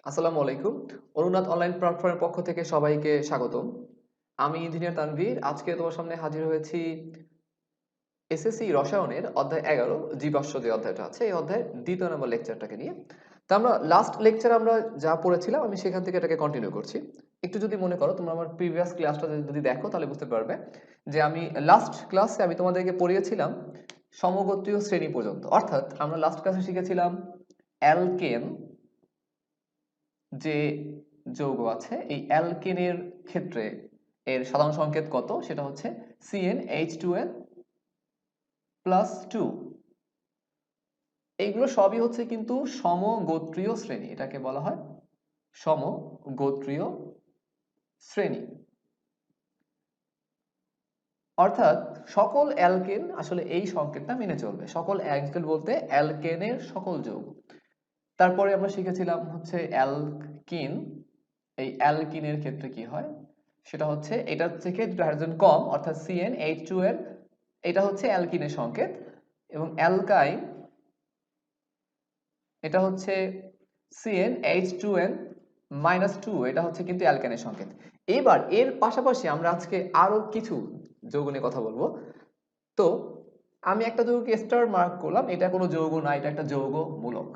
আসসালামু আলাইকুম। অনুনাদ অনলাইন প্ল্যাটফর্মের পক্ষ থেকে সবাইকে স্বাগতম। আমি ইঞ্জিনিয়ার তানভীর। আজকে তোমার সামনে হাজির হয়েছি এসএসসি রসায়নের অধ্যায় ১১ জীবাশ্ম যে অধ্যায়টা আছে এই অধ্যায়ের ২য় নম্বর লেকচারটাকে নিয়ে। তো আমরা লাস্ট লেকচারে আমরা যা পড়েছিলাম আমি সেখান থেকে এটাকে কন্টিনিউ করছি। একটু যদি মনে করো তোমরা আমার প্রিভিয়াস ক্লাসটা যদি দেখো তাহলে বুঝতে পারবে যে আমি লাস্ট ক্লাসে আমি তোমাদেরকে পড়িয়েছিলাম সমগোত্রীয় শ্রেণী পর্যন্ত। অর্থাৎ আমরা লাস্ট ক্লাসে শিখেছিলাম অ্যালকেন যে যৌগ আছে এই অ্যালকেনের ক্ষেত্রে এর সাধারণ সংকেত কত সেটা হচ্ছে CnH2n প্লাস 2। এইগুলো সবই হচ্ছে কিন্তু সমগোত্রীয় শ্রেণী, এটাকে বলা হয় সমগোত্রীয় শ্রেণী। অর্থাৎ সকল অ্যালকেন আসলে এই সংকেতটা মেনে চলবে। সকল অ্যালকেন বলতে অ্যালকেনের সকল যৌগ। তারপরে আমরা শিখেছিলাম হচ্ছে অ্যালকিন। এই অ্যালকিনের ক্ষেত্রে কি হয় সেটা হচ্ছে এটার থেকে দুটো হাইড্রোজেন কম অর্থাৎ CnH2n, এটা হচ্ছে অ্যালকিনের সংকেত। এবং অ্যালকাইন এটা হচ্ছে CnH2n -2, এটা হচ্ছে কিন্তু অ্যালকাইনের সংকেত। এবার এর পাশাপাশি আমরা আজকে আরো কিছু যৌগ নিয়ে কথা বলবো। তো আমি একটা যৌগকে স্টার মার্ক করলাম, এটা কোনো যৌগ না, এটা একটা যৌগ মূলক।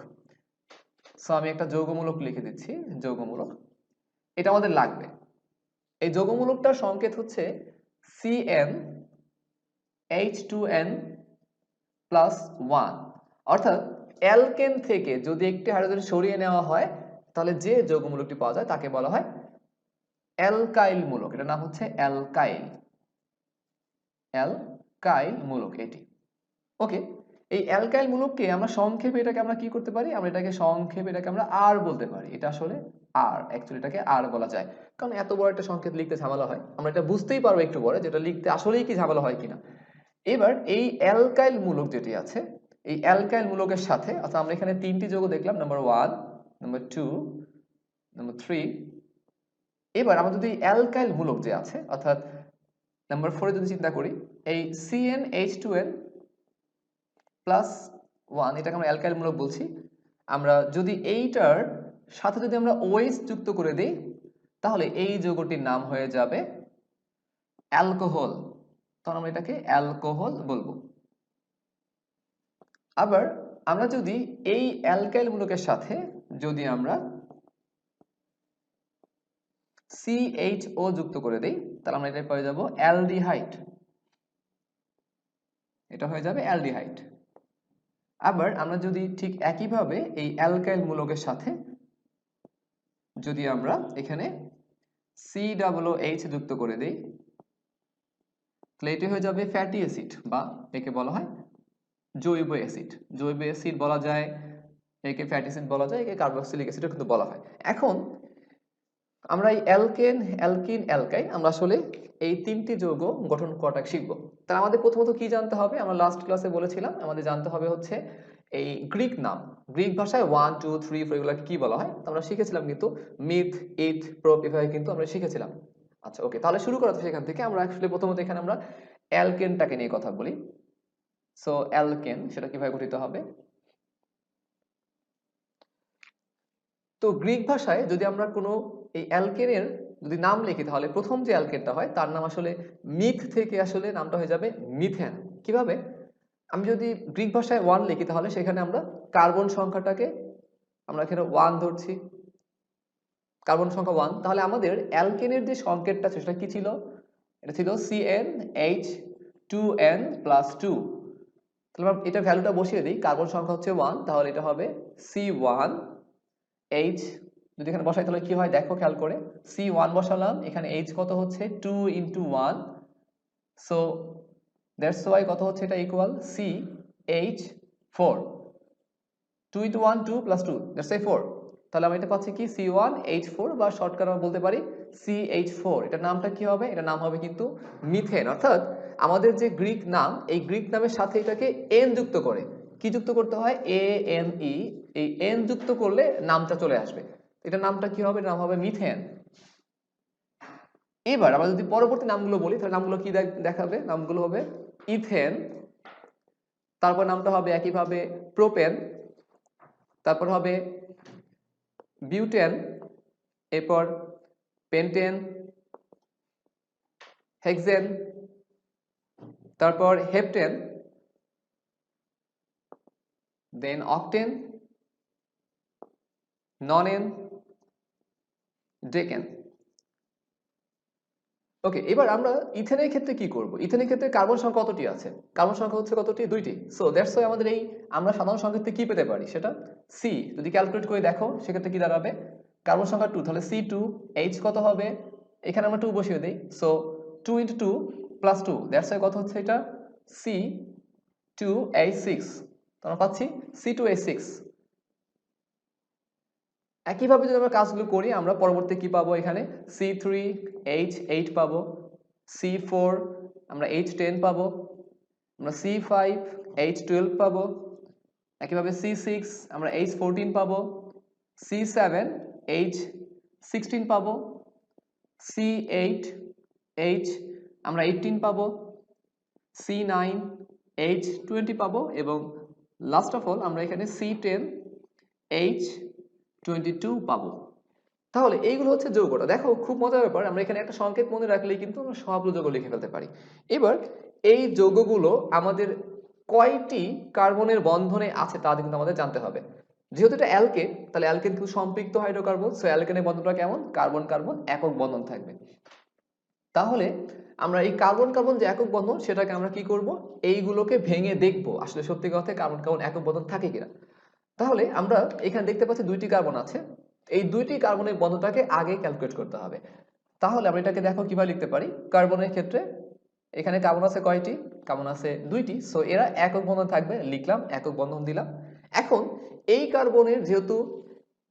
সো আমি একটা যৌগমূলক লিখে দিচ্ছি, যৌগমূলক এটা আমাদের লাগবে। এই যৌগমূলকটার সংকেত হচ্ছে CnH2n প্লাস 1। অর্থাৎ অ্যালকেন থেকে যদি একটি হাইড্রোজেন সরিয়ে নেওয়া হয় তাহলে যে যৌগমূলকটি পাওয়া যায় তাকে বলা হয় অ্যালকাইল মূলক। এটার নাম হচ্ছে অ্যালকাইল, অ্যালকাইল মূলক এটি। ওকে, এই অ্যালকাইল মূলককে আমরা সংক্ষেপে এটাকে আমরা কি করতে পারি, আমরা এটাকে সংক্ষেপে এটাকে আমরা আর বলতে পারি। এটা আসলে আর, অ্যাকচুয়ালি এটাকে আর বলা যায়, কারণ এত বড় একটা সংকেত লিখতে ঝামেলা হয়। আমরা এটা বুঝতেই পারবো একটু পরে যেটা লিখতে আসলেই কি ঝামেলা হয় কিনা। এবার এই অ্যালকাইল মূলক যেটি আছে এই অ্যালকাইল মূলকের সাথে, অর্থাৎ আমরা এখানে তিনটি যৌগ দেখলাম, নাম্বার 1, নাম্বার 2, নাম্বার 3। এবার আমরা যদি অ্যালকাইল মূলক যে আছে অর্থাৎ নাম্বার 4 এ যদি চিন্তা করি, এই CnH2n প্লাস 1 এটাকে আমরা অ্যালকাইল মূলক বলছি। আমরা যদি এইটার সাথে যদি আমরা OH যুক্ত করে দিই তাহলে এই যৌগটির নাম হয়ে যাবে অ্যালকোহল। তখন আমরা এটাকে অ্যালকোহল বলবো। আবার আমরা যদি এই অ্যালকাইল মূলকের সাথে যদি আমরা CHO যুক্ত করে দেই তাহলে আমরা এটা পেয়ে যাব অ্যালডিহাইড। এটা হয়ে যাবে অ্যালডিহাইড। আবার আমরা যদি ঠিক একইভাবে এই অ্যালকাইল মূলকের সাথে যদি আমরা এখানে COOH যুক্ত করে দেই তাহলে এটি হয়ে যাবে ফ্যাটি অ্যাসিড, বা একে বলা হয় জৈব অ্যাসিড। জৈব অ্যাসিড বলা যায়, একে ফ্যাটি অ্যাসিড বলা যায়, একে কার্বক্সিলিক অ্যাসিডও কিন্তু বলা হয়। এখন আমরা এই অ্যালকেন, অ্যালকিন, অ্যালকাইন আমরা আসলে এই তিনটি যৌগ গঠন করাটা শিখব। তাহলে আমাদের প্রথমত কি জানতে হবে, আমরা লাস্ট ক্লাসে বলেছিলাম আমাদের জানতে হবে হচ্ছে এই গ্রিক নাম। গ্রিক ভাষায় 1, 2, 3, 4 এগুলোকে কি বলা হয় আমরা শিখেছিলাম, কিন্তু মিথ, ইথ, প্রোপ এভাবে কিন্তু আমরা শিখেছিলাম। আচ্ছা ওকে, তাহলে শুরু করা যাক সেখান থেকে। আমরা আসলে প্রথমত এখানে আমরা অ্যালকেনটাকে নিয়ে কথা বলি। সো অ্যালকেন সেটা কিভাবে গঠিত হবে। তো গ্রিক ভাষায় যদি আমরা কোনো এই অ্যালকেনের যদি নাম লিখি তাহলে প্রথম যে অ্যালকেনটা হয় তার নাম আসলে মিথ থেকে আসলে নামটা হয়ে যাবে মিথেন। কিভাবে, আমি যদি গ্রিক ভাষায় 1 লিখি তাহলে সেখানে আমরা কার্বন সংখ্যাটাকে আমরা এখানে 1 ধরছি, কার্বন সংখ্যা 1। তাহলে আমাদের অ্যালকেনের যে সংকেতটা সেটা কি ছিল, এটা ছিল CnH2n প্লাস 2। তাহলে আমরা এটা ভ্যালুটা বসিয়ে দিই, কার্বন সংখ্যা হচ্ছে 1 তাহলে এটা হবে C1H। যদি এখানে বসাই তাহলে কি হয় দেখো খেয়াল করে, C1 বসালাম, এখানে H কত হচ্ছে 2 into 1, সো দ্যাটস ওয়াই কত হচ্ছে এটা equal CH4। 2 into 1 2 plus 2 that's 4। তাহলে আমরা এটা পাচ্ছি কি C1H4, বা শর্টকাট আমরা বলতে পারি CH4। এটার নামটা কি হবে, এটার নাম হবে কিন্তু মিথেন। অর্থাৎ আমাদের যে গ্রিক নাম এই গ্রিক নামের সাথে এটাকে N যুক্ত করে, কি যুক্ত করতে হয় ANE, এই N যুক্ত করলে নামটা চলে আসবে। এটার নামটা কি হবে, নাম হবে মিথেন। এবার আমরা যদি পরবর্তী নামগুলো বলি তাহলে নামগুলো কি দেখাবে, নামগুলো হবে ইথেন, তারপর নামটা হবে একইভাবে প্রোপেন, তারপর হবে বিউটেন, এরপর পেন্টেন, হেক্সেন, তারপর হেপটেন, দেন অক্টেন, ননেন, ডেকেন। ওকে, এবার আমরা ইথেনের ক্ষেত্রে কি করব? ইথেনের ক্ষেত্রে কার্বন সংখ্যা কতটি আছে? কার্বন সংখ্যা হচ্ছে কতটি? 2টি। সো দ্যাটস ওয়াই আমাদের এই আমরা সাধারণ সংকেতে কি পেতে পারি? সেটা সি। যদি ক্যালকুলেট করে দেখো সেক্ষেত্রে কি দাঁড়াবে? কার্বন সংখ্যা 2, তাহলে C2H কত হবে? এখানে আমরা 2 বসিয়ে দেই। সো 2 × 2 + 2, দ্যাটস ওয়াই কত হচ্ছে এটা? C2H6। আমরা পাচ্ছি C2H6। একইভাবে যদি আমরা কাজগুলো করি, আমরা পরবর্তী কি পাবো? এখানে C3H8 পাবো, C4 আমরা H10 পাবো, আমরা C5H12 পাবো, একইভাবে C6 আমরা H14 পাবো, C7H16 পাবো, C8H আমরা 18 পাবো, C9H20 পাবো এবং লাস্ট অফ অল আমরা এখানে C10H22 পাবো। তাহলে এইগুলো হচ্ছে যৌগটা। দেখো খুব মজার ব্যাপার, আমরা এখানে একটা সংকেত মনে রাখলেই কিন্তু আমরা সবগুলো যৌগ লিখে ফেলতে পারি। এবার এই যৌগগুলো আমাদের কয়টি কার্বনের বন্ধনে আছে তা কিন্তু আমাদের জানতে হবে। যেহেতু এটা অ্যালকেন, তাহলে অ্যালকেন কিন্তু সম্পৃক্ত হাইড্রোকার্বন, সো অ্যালকেনের বন্ধনটা কেমন? কার্বন কার্বন একক বন্ধন থাকবে। তাহলে আমরা এই কার্বন কার্বন যে একক বন্ধন, সেটাকে আমরা কি করব? এইগুলোকে ভেঙে দেখব আসলে সত্যি কথা কার্বন কার্বন একক বন্ধন থাকে কিনা। তাহলে আমরা এখানে দেখতে পাচ্ছি 2টি কার্বন আছে। এই 2টি কার্বনের বন্ধনটাকে আগে ক্যালকুলেট করতে হবে। তাহলে আমরা এটাকে দেখো কিভাবে লিখতে পারি। কার্বনের ক্ষেত্রে এখানে কার্বন আছে কয়টি? কার্বন আছে 2টি। সো এরা একক বন্ধন থাকবে, লিখলাম, একক বন্ধন দিলাম। এখন এই কার্বনের যেহেতু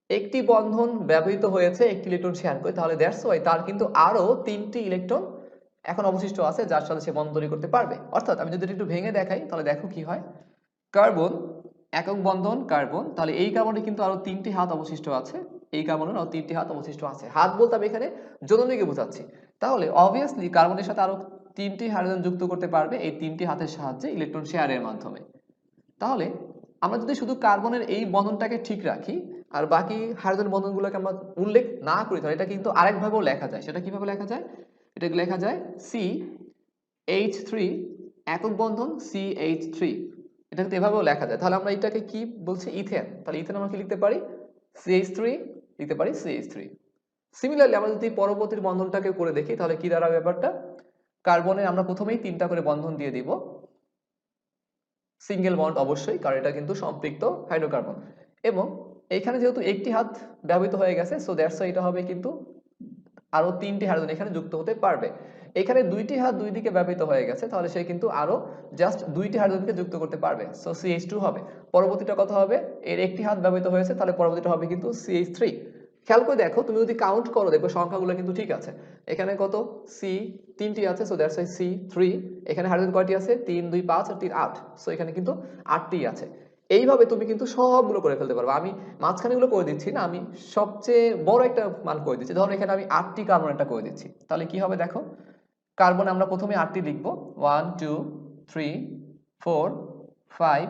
একটি বন্ধন ব্যবহৃত হয়েছে একটি ইলেকট্রন শেয়ার করে, তাহলে দ্যাটস ওয়াই তার কিন্তু আরো 3টি ইলেকট্রন এখন অবশিষ্ট আছে যার সাথে সে বন্ধন তৈরি করতে পারবে। অর্থাৎ আমি যদি একটু ভেঙে দেখাই তাহলে দেখো কি হয়। কার্বন একক বন্ধন কার্বন, তাহলে এই কার্বনে কিন্তু আরো 3টি হাত অবশিষ্ট আছে, এই কার্বনের আরো 3টি হাত অবশিষ্ট আছে। হাত বলতে আমি এখানে যোজনীকে বোঝাচ্ছি। তাহলে অবভিয়াসলি কার্বনের সাথে আরো 3টি হাইড্রোজেন যুক্ত করতে পারবে এই 3টি হাতের সাহায্যে ইলেকট্রন শেয়ারের মাধ্যমে। তাহলে আমরা যদি শুধু কার্বনের এই বন্ধনটাকে ঠিক রাখি আর বাকি হাইড্রোজেন বন্ধনগুলোকে আমরা উল্লেখ না করি, তাহলে এটা কিন্তু আরেকভাবেও লেখা যায়। সেটা কিভাবে লেখা যায়? এটাকে লেখা যায় CH3 একক বন্ধন CH3, এটা কিন্তু এভাবেও লেখা যায়। তাহলে আমরা এটাকে কি বলছি? ইথেন। তাহলে ইথেন আমরা কি লিখতে পারি? CH3 লিখতে পারি CH3। সিমিলারলি আমরা যদি পরবর্তী বন্ধনটাকে করে দেখি তাহলে কি দাঁড়াবে ব্যাপারটা? কার্বনে আমরা প্রথমেই 3টা করে বন্ধন দিয়ে দিব, সিঙ্গেল বন্ড অবশ্যই, কারণ এটা কিন্তু সম্পৃক্ত হাইড্রোকার্বন। এবং এখানে যেহেতু একটি হাত ব্যবহৃত হয়ে গেছে, সো দ্যাটস ওয়াই এটা হবে কিন্তু আরো 3টি হাইড্রোজেন এখানে যুক্ত হতে পারবে। এখানে 2টি হাত দুই দিকে ব্যবহৃত হয়ে গেছে, তাহলে সে কিন্তু আরো জাস্ট 2টি হাইড্রোজেনকে যুক্ত করতে পারবে, সো CH2 হবে। পরবর্তীটা কত হবে? এর একটি হাত ব্যবহৃত হয়েছে, তাহলে পরবর্তীটা হবে কিন্তু CH3। খেয়াল করে দেখো, তুমি যদি কাউন্ট করো দেখবে সংখ্যাগুলো কিন্তু ঠিক আছে। এখানে কত? সি 3টি আছে, সো দ্যাটস ওয়াই C3। এখানে হাইড্রোজেন কয়টি আছে? 3 2 5 আর 3 8, সো এখানে কিন্তু 8টি আছে। এইভাবে তুমি কিন্তু সবগুলো করে ফেলতে পারবে। আমি মাঝখানেগুলো করে দিচ্ছি না, আমি সবচেয়ে বড় একটা মান করে দিচ্ছি। ধরো এখানে আমি 8টি কার্বন একটা করে দিচ্ছি, তাহলে কি হবে দেখো। কার্বন আমরা প্রথমে 8টি লিখব, 1 2 3 4 5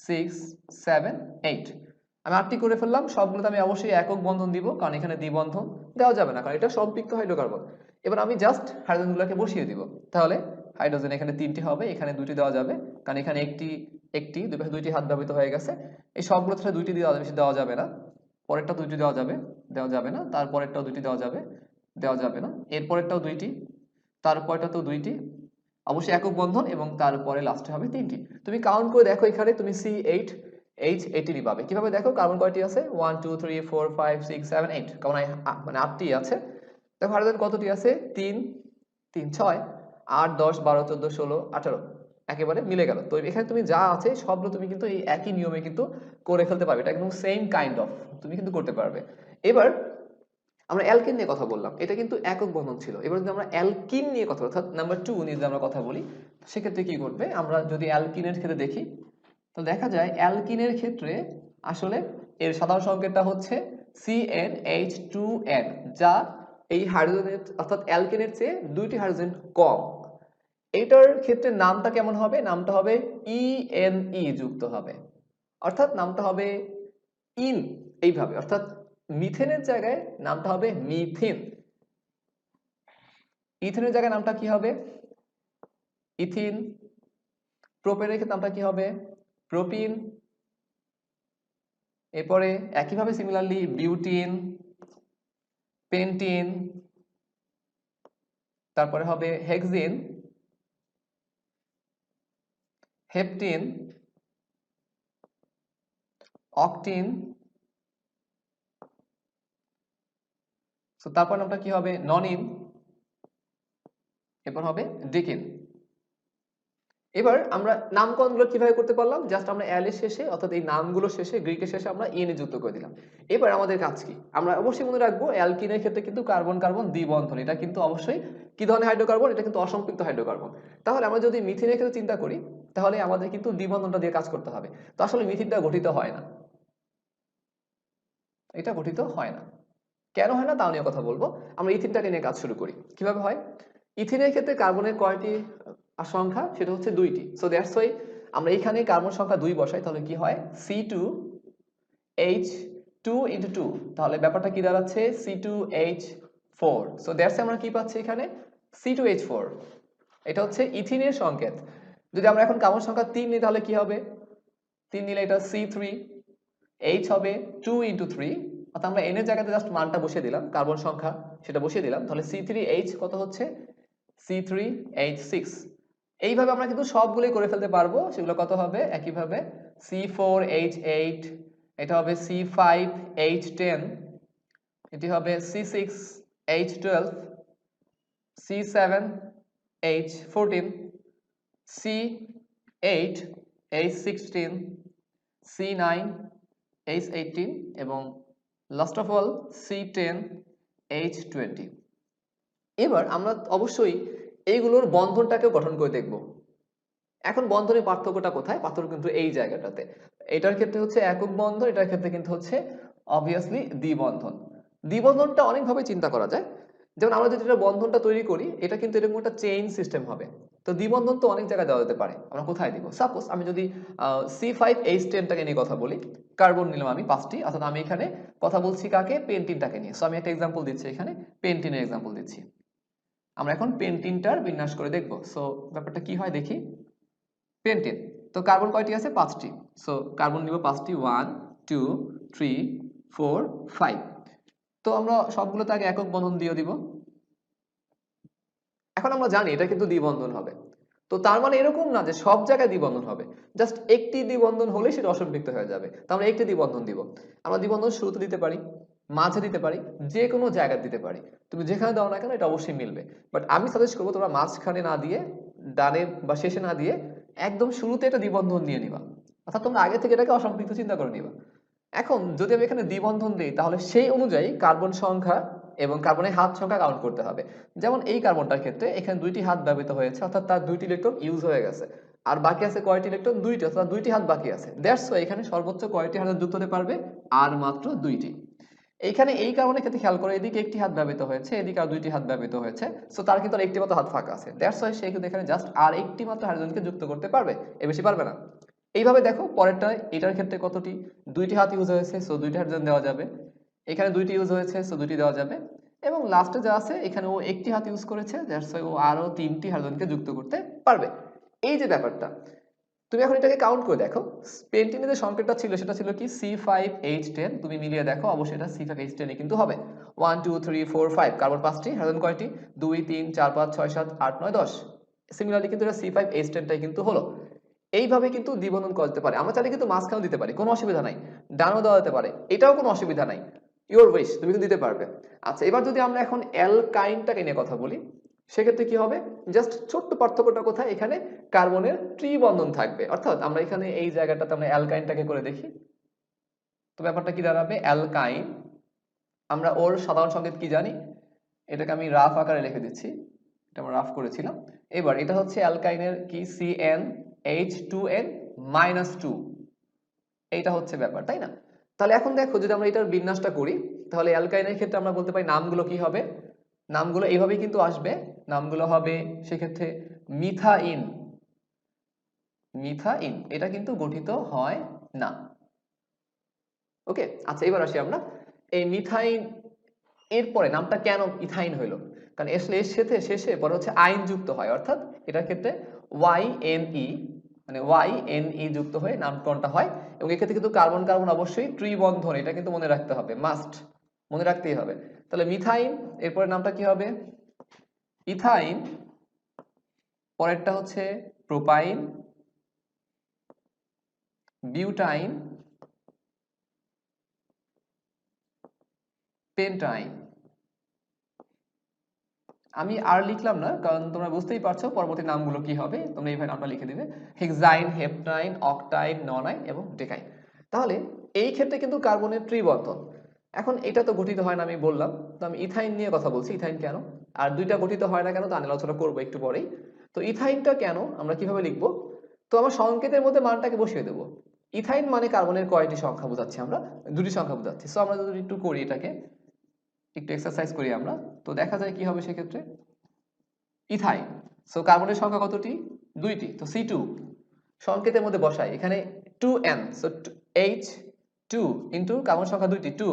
6 7 8। আমি 8টি করে ফেললাম। সবগুলোতে আমি অবশ্যই একক বন্ধন দিব, কারণ এখানে দ্বিবন্ধন দেওয়া যাবে না, কারণ এটা সম্পৃক্ত হাইড্রোকার্বন। এবার আমি জাস্ট হাইড্রোজেনগুলোকে বসিয়ে দিব। তাহলে হাইড্রোজেন এখানে 3টি হবে, এখানে 2টি দেওয়া যাবে, কারণ এখানে দুই পাশে 2টি হাত ব্যবহৃত হয়ে গেছে। এই সবগুলো থেকে 2টি দেওয়া যাবে না। পরেরটা 2টি দেওয়া যাবে না। তারপরেরটাও 2টি দেওয়া যাবে না। এরপরেরটাও 2টি, তারপরেরটাতেও 2টি, অবশ্যই একক বন্ধন, এবং তারপরে লাস্টে হবে 3টি। তুমি কাউন্ট করে দেখো, এখানে তুমি C8H18 পাবে। কিভাবে দেখো? কার্বন কয়টি আছে? 1 2 3 4 5 6 7 8, কারণ মানে 8টি আছে। দেখো হাইড্রোজেন কতটি আছে? 3 3 6 8 10 12 14 16 18, একেবারে মিলে গেল। তো এখানে তুমি যা আছে সবগুলো তুমি কিন্তু এই একই নিয়মে কিন্তু করে ফেলতে পারবে। এটা একদম সেম কাইন্ড অফ তুমি কিন্তু করতে পারবে। এবার আমরা অ্যালকেন নিয়ে কথা বললাম, এটা কিন্তু একক বন্ধন ছিল। এবার যদি আমরা অ্যালকিন নিয়ে কথা, অর্থাৎ নাম্বার 2 নিয়ে যদি আমরা কথা বলি, সেক্ষেত্রে কি ঘটবে? আমরা যদি অ্যালকিনের ক্ষেত্রে দেখি, তো দেখা যায় অ্যালকিনের ক্ষেত্রে আসলে এর সাধারণ সংকেতটা হচ্ছে CnH2n, যা এই হাইড্রোজেনের অর্থাৎ অ্যালকেনের চেয়ে 2টি হাইড্রোজেন কম। এটার ক্ষেত্রে নামটা কেমন হবে? নামটা হবে ENE যুক্ত হবে, অর্থাৎ নামটা হবে ইন এইভাবে, অর্থাৎ মিথেনের জায়গায় নামটা হবে মিথিন, ইথেনের জায়গায় নামটা কি হবে ইথিন, প্রোপেনের ক্ষেত্রে নামটা কি হবে প্রোপিন, এরপরে একইভাবে সিমিলারলি বিউটিন, পেন্টিন, তারপরে হবে হেক্সিন, হেপটিন, অকটিন, তারপর নামটা কি হবে ননিন, এরপর হবে ডিকিন। এবার আমরা নামকরণগুলো কিভাবে করতে পারলাম, জাস্ট আমরা এল এর শেষে অর্থাৎ এই নামগুলো শেষে গ্রিকের শেষে আমরা ইন এ যুক্ত করে দিলাম। এবার আমাদের কাজ কি, আমরা অবশ্যই মনে রাখবো অ্যালকিনের ক্ষেত্রে কিন্তু কার্বন কার্বন দ্বিবন্ধন, এটা কিন্তু অবশ্যই কি ধরনের হাইড্রোকার্বন, এটা কিন্তু অসম্পৃক্ত হাইড্রোকার্বন। তাহলে আমরা যদি মিথিনের ক্ষেত্রে চিন্তা করি তাহলে আমাদের কিন্তু দ্বিবন্ধনটা দিয়ে কাজ করতে হবে। তো আসলে মিথিনটা গঠিত হয় না, এটা গঠিত হয় না। কেন হয় না তাও নিয়ে কথা বলবো। আমরা ইথিনটাকে নিয়ে কাজ শুরু করি। কিভাবে হয়, ইথিনের ক্ষেত্রে কার্বনের কয়টি সংখ্যা, সেটা হচ্ছে 2টি। সো দ্যাটস ওয়াই আমরা এখানে কার্বন সংখ্যা 2 বসাই, তাহলে কি হয় C2H2 into 2, তাহলে ব্যাপারটা কি দাঁড়াচ্ছে C2H4। সো দ্যাটস আমরা কি পাচ্ছি এখানে C2H4, এটা হচ্ছে ইথিনের সংকেত। যদি আমরা এখন কার্বন সংখ্যা 3 নিই তাহলে কি হবে, 3 নিলে এটা C3, H হবে 2 into 3, অর্থাৎ আমরা n এর জায়গাতে জাস্ট মানটা বসিয়ে দিলাম, কার্বন সংখ্যা সেটা বসিয়ে দিলাম, তাহলে C3H কত হচ্ছে C3H6। এইভাবে আমরা কিন্তু সবগুলোই করে ফেলতে পারবো, সেগুলো কত হবে একইভাবে C4H8, এটা হবে C5H10, এটি হবে C6H12, C7H14, C8H16, C9H18 এবং লাস্ট অফ অল C10H20। এবার আমরা অবশ্যই এইগুলোর বন্ধনটাকেও গঠন করে দেখব। এখন বন্ধনের পার্থক্যটা কোথায়, পার্থক্য কিন্তু এই জায়গাটাতে। এটার ক্ষেত্রে হচ্ছে একক বন্ধন, এটার ক্ষেত্রে কিন্তু হচ্ছে অবভিয়াসলি দ্বিবন্ধন। দ্বিবন্ধনটা অনেকভাবে চিন্তা করা যায়, যেমন আমরা যদি এটা বন্ধনটা তৈরি করি, এটা কিন্তু এরকম একটা চেইন সিস্টেম হবে। তো দ্বিবন্ধন তো অনেক জায়গায় দেওয়া যেতে পারে, আমরা কোথায় দিব, সাপোজ আমি যদি C5H10টাকে নিয়ে কথা বলি, কার্বন নিলাম আমি 5টি, অর্থাৎ আমি এখানে কথা বলছি কাকে, পেন্টিনটাকে নিয়ে। সো আমি একটা এক্সাম্পল দিচ্ছি, এখানে পেন্টিনের এক্সাম্পল দিচ্ছি। আমরা এখন পেন্টিনটার বিন্যাস করে দেখব। সো ব্যাপারটা কি হয় দেখি, পেন্টিন তো কার্বন কয়টি আছে 5টি, সো কার্বন নিব 5টি 1 2 3 4 5। তো আমরা সবগুলোতে আগে একক বন্ধন দিয়ে দিব। এখন আমরা জানি এটা কিন্তু দ্বিবন্ধন হবে, তো তার মানে এরকম না যে সব জায়গায় দ্বিবন্ধন হবে, জাস্ট একটি দ্বিবন্ধন হলে সেটা অসম্পৃক্ত হয়ে যাবে। তো আমরা একটি দ্বিবন্ধন দিব, আমরা দ্বিবন্ধন শুরুতে দিতে পারি, মাঝে দিতে পারি, যে কোনো জায়গায় দিতে পারি, তুমি যেখানে দাও না কেন এটা অবশ্যই মিলবে। বাট আমি সাজেস্ট করবো তোমরা মাঝখানে না দিয়ে, ডানে বা শেষে না দিয়ে একদম শুরুতে একটা দ্বিবন্ধন দিয়ে নিবা, অর্থাৎ তোমরা আগে থেকে এটাকে অসম্পৃক্ত চিন্তা করে নিবা। এখন যদি আমি এখানে দ্বিবন্ধন দিই তাহলে সেই অনুযায়ী কার্বন সংখ্যা এবং কার্বনের হাত সংখ্যা কাউন্ট করতে হবে। যেমন এই কার্বনটার ক্ষেত্রে এখানে 2টি হাত ব্যবহৃত হয়েছে, অর্থাৎ তার 2টি ইলেকট্রন ইউজ হয়ে গেছে, আর বাকি আছে কয়টি ইলেকট্রন, 2টি, অর্থাৎ 2টি হাত বাকি আছে। দ্যাটস ওয়াই এখানে সর্বোচ্চ কয়টি হাত যুক্ত হতে পারবে, আর মাত্র 2টি। এইখানে এই কারণের ক্ষেত্রে খেয়াল করে এদিকে একটি হাত ব্যবহৃত হয়েছে, এদিকে আর 2টি হাত ব্যবহৃত হয়েছে, সো তার কিন্তু আর একটি মাত্র হাত ফাঁকা আছে। দ্যাটস ওয়াই সে কিন্তু এখানে জাস্ট আর একটি মাত্র হাইড্রোজেনকে যুক্ত করতে পারবে, এর বেশি পারবে না। এইভাবে দেখো পরেরটা, এটার ক্ষেত্রে কতটি, 2টি হাত ইউজ হয়েছে, সো 2টি হাইড্রোজেন দেওয়া যাবে। এখানে 2টি ইউজ হয়েছে, সো 2টি দেওয়া যাবে। এবং লাস্টে যা আছে এখানে ও একটি হাত ইউজ করেছে, দ্যাটস ওয়াই ও আরো 3টি হাইড্রোজেনকে যুক্ত করতে পারবে। এই যে ব্যাপারটা, তুমি এখন এটাকে কাউন্ট করে দেখো, পেন্টিনের যে সংকেতটা ছিল সেটা ছিল কি C5H10, তুমি মিলিয়ে দেখো অবশ্যই এটা C5H10 কিন্তু হবে। 1 2 3 4 5, কার্বন 5টি, হাইড্রোজেন কয়টি, 2 3 4 5 6 7 8 9 10। সিমিলারলি কিন্তু এটা C5H10টাই কিন্তু হলো। এইভাবে কিন্তু দ্বিবন্ধন করতে পারে। আমরা চাইলে কিন্তু মাঝখানেও দিতে পারি, কোনো অসুবিধা নাই, ডানও দেওয়া যেতে পারে, এটাও কোনো অসুবিধা নাই, ইওর উইশ, তুমি কিন্তু দিতে পারবে। আচ্ছা, এবার যদি আমরা এখন অ্যালকাইনটাকে নিয়ে কথা বলি, সেক্ষেত্রে কি হবে, জাস্ট ছোট্ট পার্থক্যটা কোথায়, এখানে কার্বনের ত্রিবন্ধন থাকবে, অর্থাৎ আমরা এখানে এই জায়গাটাতে আমরা অ্যালকাইনটাকে করে দেখি, তো ব্যাপারটা কি দাঁড়াবে, অ্যালকাইন আমরা ওর সাধারণ সংকেত কি জানি, এটাকে আমি রাফ আকারে লিখে দিচ্ছি, এটা আমরা রাফ করেছিলাম। এবার এটা হচ্ছে অ্যালকাইনের কি CnH2n-2, এইটা হচ্ছে ব্যাপার, তাই না? তাহলে এখন দেখো যদি আমরা এটার বিন্যাসটা করি, তাহলে অ্যালকাইনের ক্ষেত্রে আমরা বলতে পারি নামগুলো কি হবে, নামগুলো এইভাবেই কিন্তু আসবে, নামগুলো হবে সেক্ষেত্রে মিথাইন, মিথাইন, এটা কিন্তু গঠিত হয় না। ওকে, আচ্ছা এবার আসি আমরা এই মিথাইন এরপরে নামটা কেন ইথাইন হইল, কারণ আসলে এর সাথে শেষে পরে হচ্ছে আইন যুক্ত হয়, অর্থাৎ এটার ক্ষেত্রে YNE মানে YNE যুক্ত হয়ে নামকরণটা হয়। এবং এক্ষেত্রে কিন্তু কার্বন কার্বন অবশ্যই ত্রিবন্ধন, এটা কিন্তু মনে রাখতে হবে, মাস্ট মনে রাখতেই হবে। তাহলে মিথাইন এরপরে নামটা কি হবে? ইথাইন, পরেরটা হচ্ছে প্রোপাইন, বিউটাইন, পেন্টাইন। আমি আর লিখলাম না, কারণ তোমরা বুঝতেই পারছো পরবর্তী নামগুলো কি হবে, তোমরা এইভাবে নামটা লিখে দিবে, হেক্সাইন, হেপটাইন, অক্টাইন, ননাইন এবং ডেকাইন। তাহলে এই ক্ষেত্রে কিন্তু কার্বনের ত্রিবন্ধন। এখন এটা তো গঠিত হয় না আমি বললাম, তো আমি ইথাইন নিয়ে কথা বলছি, ইথাইন কেন আর দুইটা গঠিত হয় না কেন তা নিয়ে আলোচনা করবো একটু পরেই। তো ইথাইনটা কেন আমরা কিভাবে লিখবো, তো আমার সংকেতের মধ্যে মানটাকে বসিয়ে দেবো। ইথাইন মানে কার্বনের কয়টি সংখ্যা বোঝাচ্ছি আমরা, দুটি সংখ্যা বোঝাচ্ছি। সো আমরা যদি একটু করি এটাকে, একটু এক্সারসাইজ করি আমরা, তো দেখা যায় কি হবে সেক্ষেত্রে। ইথাইন, সো কার্বনের সংখ্যা কতটি? দুইটি, তো C2 সংকেতের মধ্যে বসাই, এখানে 2n, so H2 into carbon সংখ্যা দুইটি 2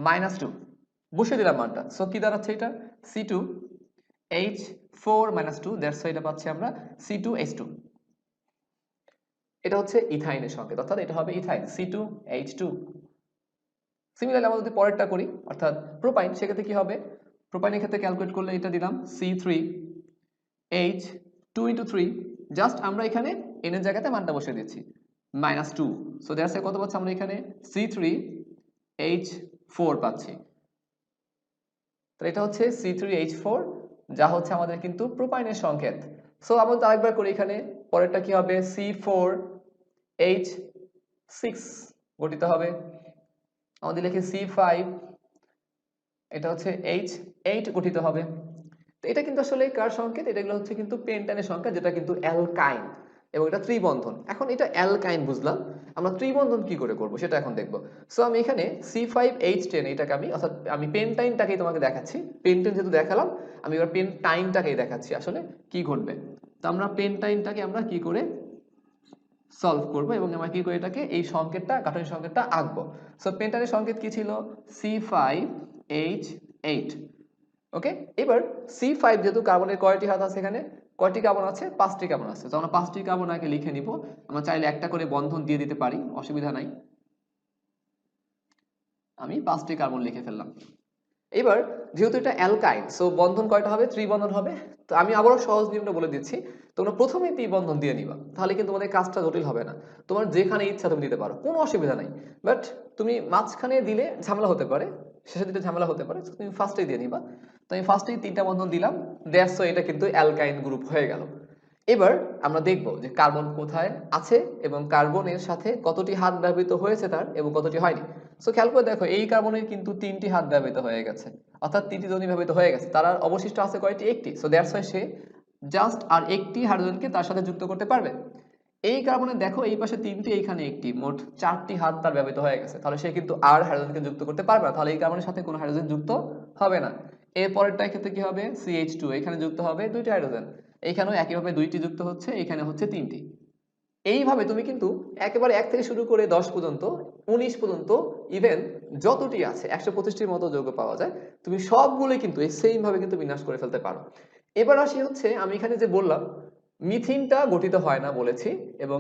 -2 বসিয়ে দিলাম মানটা। সো কি দাঁড়াচ্ছে এটা? C2 H4 -2, দ্যাটস হোয়াই এটা পাচ্ছি আমরা C2H2। এটা হচ্ছে ইথাইনের সংকেত, অর্থাৎ এটা হবে ইথাইন C2H2। সিমিলারলি আমরা যদি পরেরটা করি অর্থাৎ প্রোপাইন, সেক্ষেত্রে কি হবে? প্রোপাইনের ক্ষেত্রে ক্যালকুলেট করলে এটা দিলাম C3H2 × 3, জাস্ট আমরা এখানে n এর জায়গাতে মানটা বসিয়ে দিচ্ছি -2। সো দ্যাটস কত পাচ্ছি আমরা এখানে? C3H4 পাচ্ছি। তো এটা হচ্ছে C3H4, যা হচ্ছে আমাদের কিন্তু প্রোপাইনের সংকেত। সো আমরা আরেকবার করি, এখানে পরেরটা কি হবে? C4H6 গঠিত হবে। আমাদের লিখে C5, এটা হচ্ছে H8 গঠিত হবে। তো এটা কিন্তু আসলে কার সংকেত? এটাগুলো হচ্ছে কিন্তু পেন্টানের সংকেত, যেটা কিন্তু অ্যালকাইন এবং এটা ত্রিবন্ধন। এখন এটা অ্যালকাইন বুঝলাম, আমরা ত্রিবন্ধন কি করে করব সেটা এখন দেখব। সো আমি এখানে C5H10 এটাকে অর্থাৎ আমি পেন্টাইনটাকেই তোমাকে দেখাচ্ছি। পেন্টাইন যেহেতু দেখালাম, আমি এবার পেন্টাইনটাকেই দেখাচ্ছি আসলে কি ঘটবে। তো আমরা পেন্টাইনটাকে আমরা কি করে সলভ করব এবং আমরা কি করে এটাকে এই সংকেতটা গাঠনিক সংকেতটা আঁকবো। সো পেন্টানের সংকেত কি ছিল? C5H8। ওকে, এবার C5 যেহেতু কার্বনের কয়টি হাত আছে, এখানে কয়টি কার্বন আছে? 5টি কার্বন আছে। তো আমরা 5টি কার্বন আগে লিখে নিব। আমরা চাইলে একটা করে বন্ধন দিয়ে দিতে পারি, অসুবিধা নাই। আমি 5টি কার্বন লিখে ফেললাম। এবার যেহেতু এটা অ্যালকাইন, সো বন্ধন কয়টা হবে? ত্রিবন্ধন হবে। তো আমি আবারও সহজ নিয়মটা বলে দিচ্ছি, তোমরা প্রথমেই ত্রিবন্ধন দিয়ে নিবা, তাহলে কিন্তু তোমাদের কাজটা জটিল হবে না। তোমার যেখানে ইচ্ছা তুমি দিতে পারো, কোনো অসুবিধা নাই। বাট তুমি মাঝখানে দিলে ঝামেলা হতে পারে, শেষে দিলে ঝামেলা হতে পারে, তুমি ফার্স্টেই দিয়ে নিবা। তো আমি ফার্স্টেই 3টা বন্ধন দিলাম, দ্যাটস হোয়াই এটা কিন্তু অ্যালকাইন গ্রুপ হয়ে গেল। এবার আমরা দেখব যে কার্বন কোথায় আছে এবং কার্বনের সাথে কতটি হাত ব্যবহৃত হয়েছে তার এবং কতটি হয়নি। সো খেয়াল করে দেখো, এই কার্বনের কিন্তু 3টি হাত ব্যবহৃত হয়ে গেছে, অর্থাৎ 3টি যোনি ব্যবহৃত হয়ে গেছে। তার আর অবশিষ্ট আছে কয়টি? একটি। সো দ্যাটস হোয়াই সে জাস্ট আর একটি হাইড্রোজেনকে তার সাথে যুক্ত করতে পারবে। এই কার্বনে দেখো এই পাশে 3টি, এইখানে একটি, মোট 4টি হাত তার ব্যবহৃত হয়ে গেছে, তাহলে সে কিন্তু আর হাইড্রোজেনকে যুক্ত করতে পারবে না। তাহলে এই কার্বনের সাথে কোনো হাইড্রোজেন যুক্ত হবে না। এর পরেরটার ক্ষেত্রে কি হবে? CH2, এখানে যুক্ত হবে 2টি হাইড্রোজেন, এইখানেও একইভাবে 2টি যুক্ত হচ্ছে, এখানে হচ্ছে 3টি। এইভাবে তুমি কিন্তু একেবারে 1 থেকে শুরু করে 10 পর্যন্ত, 19 পর্যন্ত, ইভেন যতটি আছে 125টির মতো যৌগ পাওয়া যায়, তুমি সবগুলোই কিন্তু এই সেম ভাবে কিন্তু বিন্যাস করে ফেলতে পারো। এবার আসি হচ্ছে, আমি এখানে যে বললাম মিথিনটা গঠিত হয় না বলেছি এবং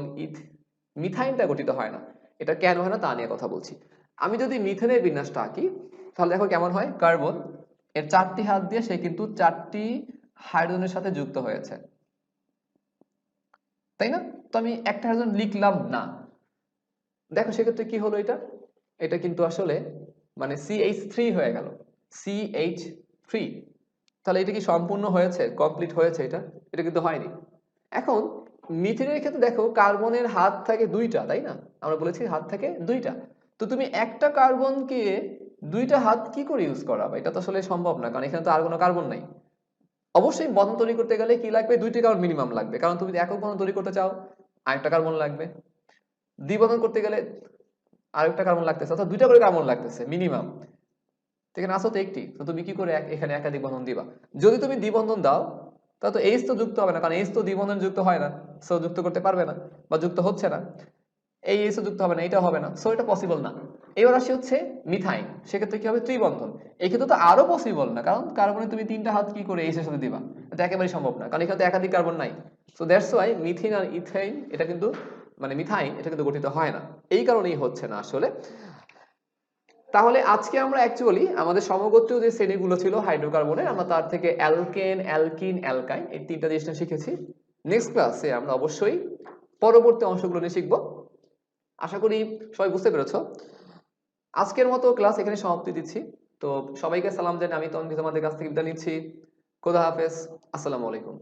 মিথাইনটা গঠিত হয় না, এটা কেন হয় না তা নিয়ে কথা বলছি। আমি যদি মিথেনের বিন্যাসটা আঁকি, তাহলে দেখো কেমন হয়। কার্বন এর 4টি হাত দিয়ে সে কিন্তু 4টি হাইড্রোজেনের সাথে যুক্ত হয়েছে, তাই না? তো আমি একটা হাইড্রোজেন লিখলাম না, দেখো সেক্ষেত্রে কি হলো, এটা এটা কিন্তু আসলে মানে CH3 হয়ে গেল, CH3। তাহলে এটা কি সম্পূর্ণ হয়েছে, কমপ্লিট হয়েছে? এটা এটা কিন্তু হয়নি। এখন মিথেনের ক্ষেত্রে দেখো কার্বনের হাত থাকে 2টা, তাই না? আমরা বলেছি হাত থাকে 2টা। তো তুমি একটা কার্বনকে 2টা হাত কি করে ইউজ করাবে? এটা তো আসলে সম্ভব না, কারণ এখানে তো আর কোনো কার্বন নাই। অবশ্যই বন্ধন তৈরি করতে গেলে কি লাগবে? 2টি কার্বন মিনিমাম লাগবে, কারণ তুমি একক বন্ধন তৈরি করতে চাও, আরেকটা কার্বন লাগবে। দ্বিবন্ধন করতে গেলে আরেকটা কার্বন লাগতেছে, অর্থাৎ 2টা করে কার্বন লাগতেছে মিনিমাম। এখানে আসো তো একটি, তো তুমি কি করে এখানে একাধিক বন্ধন দিবা? যদি তুমি দ্বিবন্ধন দাও তাহলে তো H তো যুক্ত হবে না, কারণ H তো দ্বিবন্ধন যুক্ত হয় না, সো যুক্ত করতে পারবে না বা যুক্ত হচ্ছে না। এই H যুক্ত হবে না, এটা হবে না, সো এটা পসিবল না। এবার আসি হচ্ছে মিথাইন, সেক্ষেত্রে কি হবে ত্রিবন্ধন। এই ক্ষেত্রে তো আরো পসিবল না, কারণ কার্বনে তুমি 3টা হাত কি করে এইচ এর সাথে দিবা, এটা একেবারেই সম্ভব না, কারণ এখানে তো একাধিক কার্বন নাই। সো দ্যাটস ওয়াই মিথিন আর ইথাইন এটা কিন্তু মানে মিথাইন এটা কিন্তু গঠিত হয় না, এই কারণেই হচ্ছে না আসলে। তাহলে আজকে আমরা অ্যাকচুয়ালি আমাদের সমগোত্রীয় যে শ্রেণীগুলো ছিল হাইড্রোকার্বনের, আমরা তার থেকে অ্যালকেন, অ্যালকিন, অ্যালকাইন এই 3টা জিনিস শিখেছি। নেক্সট ক্লাসে আমরা অবশ্যই পরবর্তী অংশগুলো নিয়ে শিখব। আশা করি সবাই বুঝতে পেরেছো। আজকের মতো ক্লাস এখানে সমাপ্তি দিচ্ছি। তো সবাইকে সালাম জানিয়ে আমি তন্ময় তোমাদের কাছ থেকে বিদায় নিচ্ছি। খোদা হাফেজ, আসসালামু আলাইকুম।